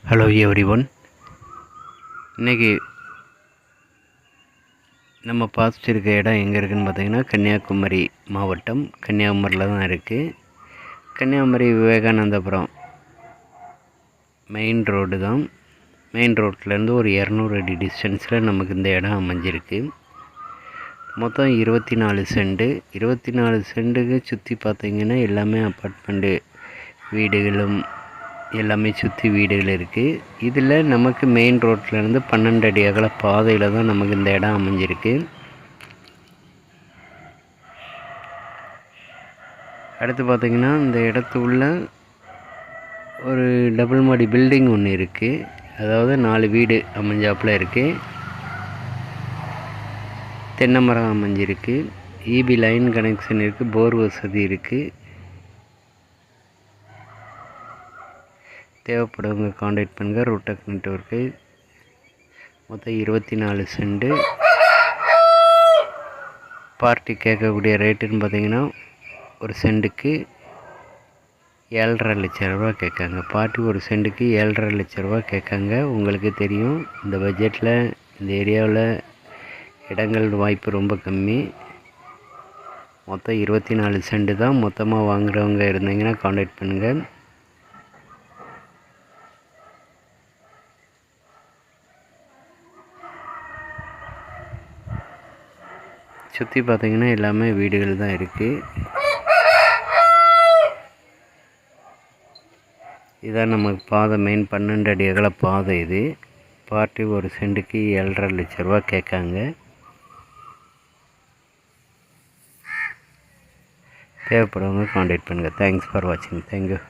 Hello everyone. இன்றைக்கி நம்ம பார்த்துருக்க இடம் எங்கே இருக்குதுன்னு பார்த்தீங்கன்னா கன்னியாகுமரி மாவட்டம், கன்னியாகுமரியில் தான் இருக்குது. கன்னியாகுமரி விவேகானந்தபுரம் மெயின் ரோடு தான். மெயின் ரோட்லேருந்து ஒரு 200 அடி டிஸ்டன்ஸில் நமக்கு இந்த இடம் அமைஞ்சிருக்கு. மொத்தம் 24 சென்ட். 24 சென்ட்டுக்கு சுற்றி பார்த்திங்கன்னா எல்லாமே அப்பார்ட்மெண்ட்டு வீடுகளும் எல்லாமே சுற்றி வீடுகள் இருக்குது. இதில் நமக்கு மெயின் ரோட்லேருந்து 12 அடி அகல பாதையில் தான் நமக்கு இந்த இடம் அமைஞ்சிருக்கு. அடுத்து பார்த்திங்கன்னா இந்த இடத்துக்குள்ள ஒரு டபுள் மாடி பில்டிங் ஒன்று இருக்குது. அதாவது 4 வீடு அமைஞ்சாப்பில் இருக்குது. தென்னை மரம் அமைஞ்சிருக்கு. இபி லைன் கனெக்ஷன் இருக்குது. போர் வசதி இருக்குது. தேவைப்படுவங்க காண்டாக்ட் பண்ணுங்கள். ரூடெக் நெட்வொர்க்கு. மொத்தம் 24 சென்ட்டு. பார்ட்டி கேட்கக்கூடிய ரேட்டுன்னு பார்த்தீங்கன்னா ஒரு சென்ட்டுக்கு 7.5 லட்ச ரூபா கேட்காங்க. பார்ட்டி ஒரு சென்ட்டுக்கு 7.5 லட்ச ரூபா கேட்காங்க. உங்களுக்கு தெரியும் இந்த பட்ஜெட்டில் இந்த ஏரியாவில் இடங்கள் வாய்ப்பு ரொம்ப கம்மி. மொத்தம் 24 சென்ட்டு தான். மொத்தமாக வாங்குகிறவங்க இருந்தீங்கன்னா காண்டாக்ட் பண்ணுங்கள். சுற்றி பார்த்திங்கன்னா எல்லாமே வீடுகள் தான் இருக்குது. இதான் நமக்கு பாதை, மெயின் 12 அடி அகல பாதை இது. பார்ட்டி ஒரு சென்ட்டுக்கு 7.5 லட்ச ரூபா கேட்காங்க. தேவைப்படுறவங்க காண்டாக்ட் பண்ணுங்கள். தேங்க்ஸ் ஃபார் வாட்சிங். தேங்க்யூ.